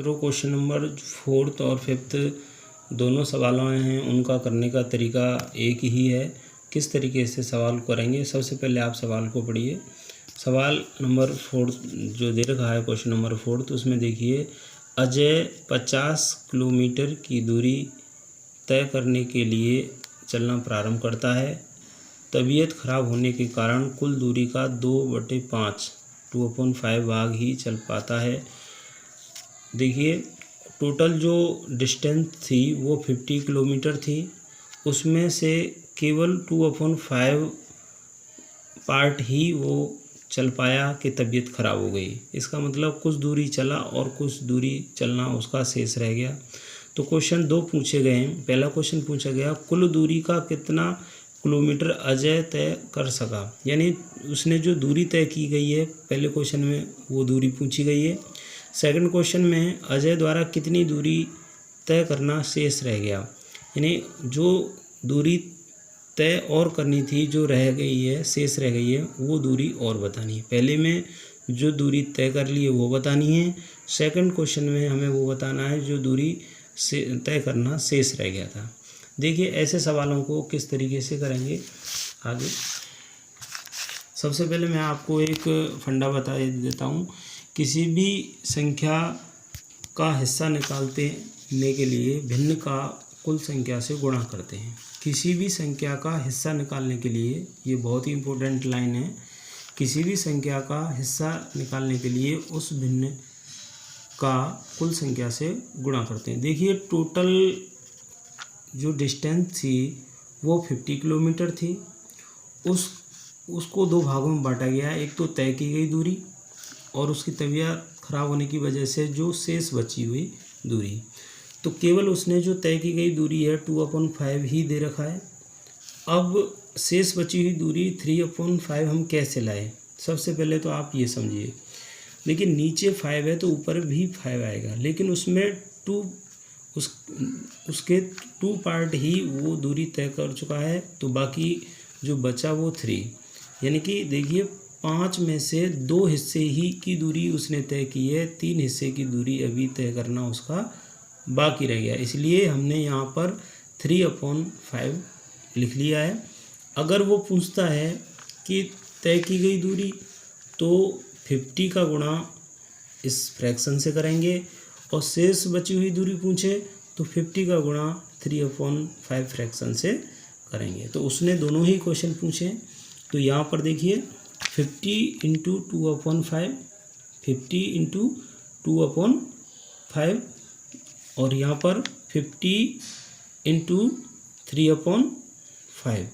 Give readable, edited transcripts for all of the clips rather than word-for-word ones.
छात्रों, question number 4th और 5th दोनों सवालों हैं, उनका करने का तरीका एक ही है। किस तरीके से सवाल करेंगे, सबसे पहले आप सवाल को पढ़िए। सवाल नंबर 4 जो दे रखा है क्वेश्चन नंबर 4, तो उसमें देखिए, अजय 50 किलोमीटर की दूरी तय करने के लिए चलना प्रारंभ करता है। तबीयत खराब होने के कारण कुल दूरी का 2/5 2/5 भाग ही चल पाता है। देखिए, टोटल जो डिस्टेंस थी वो 50 किलोमीटर थी, उसमें से केवल 2/5 पार्ट ही वो चल पाया कि तबीयत ख़राब हो गई। इसका मतलब कुछ दूरी चला और कुछ दूरी चलना उसका शेष रह गया। तो क्वेश्चन 2 पूछे गए हैं। पहला क्वेश्चन पूछा गया, कुल दूरी का कितना किलोमीटर अजय तय कर सका, यानी उसने जो दूरी तय की गई है पहले क्वेश्चन में वो दूरी पूछी गई है। सेकंड क्वेश्चन में अजय द्वारा कितनी दूरी तय करना शेष रह गया, यानी जो दूरी तय और करनी थी जो रह गई है, शेष रह गई है, वो दूरी और बतानी है। पहले में जो दूरी तय कर ली है वो बतानी है, सेकंड क्वेश्चन में हमें वो बताना है जो दूरी से तय करना शेष रह गया था। देखिए, ऐसे सवालों को किस तरीके से करेंगे आगे। सबसे पहले मैं आपको एक फंडा बता देता हूँ। किसी भी संख्या का हिस्सा निकालने के लिए भिन्न का कुल संख्या से गुणा करते हैं। किसी भी संख्या का हिस्सा निकालने के लिए, ये बहुत ही इम्पोर्टेंट लाइन है, किसी भी संख्या का हिस्सा निकालने के लिए उस भिन्न का कुल संख्या से गुणा करते हैं। देखिए, टोटल जो डिस्टेंस थी वो 50 किलोमीटर थी। उसको 2 भागों में बांटा गया। एक तो तय की गई दूरी और उसकी तबीयत खराब होने की वजह से जो शेष बची हुई दूरी। तो केवल उसने जो तय की गई दूरी है 2/5 ही दे रखा है। अब शेष बची हुई दूरी 3/5 हम कैसे लाए, सबसे पहले तो आप ये समझिए। लेकिन नीचे 5 है तो ऊपर भी 5 आएगा, लेकिन उसमें उसके 2 पार्ट ही वो दूरी तय कर चुका है, तो बाकी जो बचा वो 3, यानी कि देखिए 5 में से 2 हिस्से ही की दूरी उसने तय की है, 3 हिस्से की दूरी अभी तय करना उसका बाकी रह गया। इसलिए हमने यहाँ पर 3/5 लिख लिया है। अगर वो पूछता है कि तय की गई दूरी, तो 50 का गुणा इस फ्रैक्शन से करेंगे, और शेष बची हुई दूरी पूछे तो 50 का गुणा 3/5 फ्रैक्शन से करेंगे। तो उसने दोनों ही क्वेश्चन पूछे। तो यहाँ पर देखिए 50 × 2/5, 50 × 2/5, और यहाँ पर 50 × 3/5।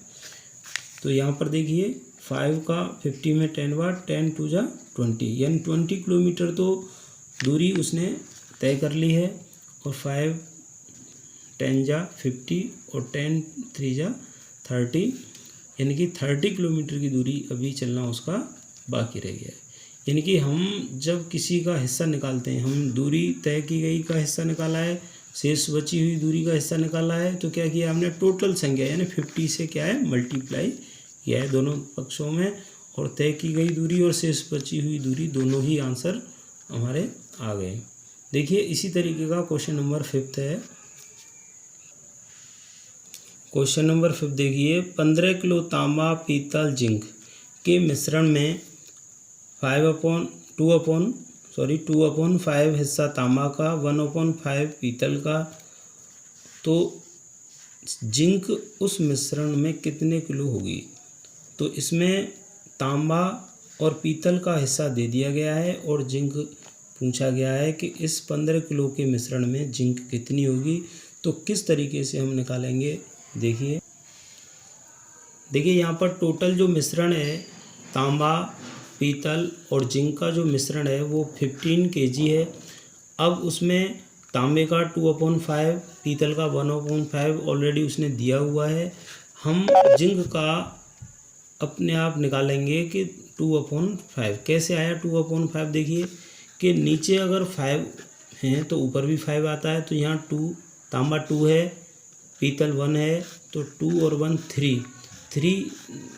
तो यहाँ पर देखिए 5 का 50 में 10 बार, 10 2 जा 20, यानी 20 किलोमीटर तो दूरी उसने तय कर ली है। और 5 10 जा 50 और 10 3 जा 30, यानी कि 30 किलोमीटर की दूरी अभी चलना उसका बाकी रह गया है। यानी कि हम जब किसी का हिस्सा निकालते हैं, हम दूरी तय की गई का हिस्सा निकाला है, शेष बची हुई दूरी का हिस्सा निकाला है, तो क्या किया हमने, टोटल संख्या यानी 50 से क्या है मल्टीप्लाई किया है दोनों पक्षों में, और तय की गई दूरी और शेष बची हुई दूरी दोनों ही आंसर हमारे आ गए। देखिए, इसी तरीके का क्वेश्चन नंबर 5 है। क्वेश्चन नंबर 5 देखिए, 15 किलो तांबा पीतल जिंक के मिश्रण में 2/5 हिस्सा तांबा का, 1/5 पीतल का, तो जिंक उस मिश्रण में कितने किलो होगी। तो इसमें तांबा और पीतल का हिस्सा दे दिया गया है और जिंक पूछा गया है कि इस 15 किलो के मिश्रण में जिंक कितनी होगी। तो किस तरीके से हम निकालेंगे, देखिए यहाँ पर टोटल जो मिश्रण है तांबा, पीतल और जिंक का जो मिश्रण है वो 15 kg है। अब उसमें तांबे का 2/5, पीतल का 1/5 ऑलरेडी उसने दिया हुआ है। हम जिंक का अपने आप निकालेंगे कि 2/5 कैसे आया 2/5। देखिए कि नीचे अगर 5 हैं तो ऊपर भी 5 आता है, तो यहाँ 2, तांबा 2 है, पीतल 1 है, तो 2 और 1 3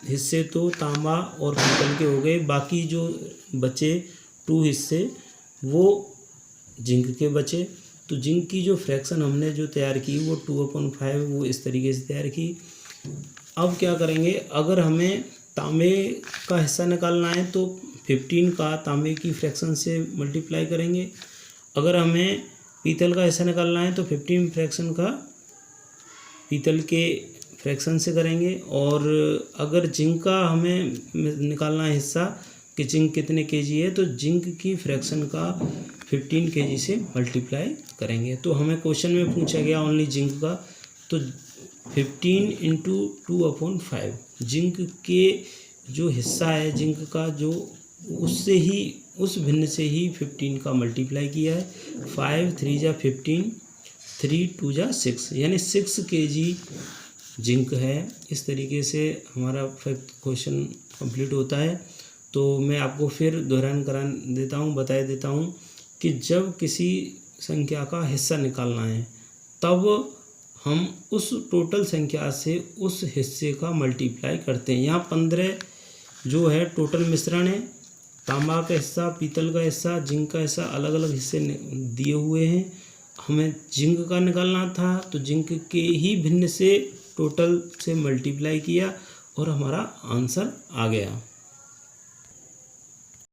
हिस्से तो तांबा और पीतल के हो गए। बाकी जो बचे 2 हिस्से वो जिंक के बचे। तो जिंक की जो फ्रैक्शन हमने जो तैयार की वो 2/5 वो इस तरीके से तैयार की। अब क्या करेंगे, अगर हमें तांबे का हिस्सा निकालना है तो 15 का तांबे की फ्रैक्शन से मल्टीप्लाई करेंगे। अगर हमें पीतल का हिस्सा निकालना है तो 15 फ्रैक्शन का पीतल के फ्रैक्शन से करेंगे। और अगर जिंक का हमें निकालना है हिस्सा कि जिंक कितने केजी है, तो जिंक की फ्रैक्शन का 15 केजी से मल्टीप्लाई करेंगे। तो हमें क्वेश्चन में पूछा गया ओनली जिंक का, तो 15 × 2/5 जिंक के जो हिस्सा है जिंक का जो उससे ही उस भिन्न से ही 15 का मल्टीप्लाई किया है। 5 3 जा 15, 3 2 जा 6 यानी 6 केजी जिंक है। इस तरीके से हमारा फिफ्थ क्वेश्चन कंप्लीट होता है। तो मैं आपको फिर दोहरान करा देता हूँ, बता देता हूँ कि जब किसी संख्या का हिस्सा निकालना है तब हम उस टोटल संख्या से उस हिस्से का मल्टीप्लाई करते हैं। यहाँ 15 जो है टोटल मिश्रण है, तांबा का हिस्सा, पीतल का हिस्सा, जिंक का हिस्सा, अलग अलग हिस्से दिए हुए हैं। हमें जिंक का निकालना था तो जिंक के ही भिन्न से टोटल से मल्टीप्लाई किया और हमारा आंसर आ गया।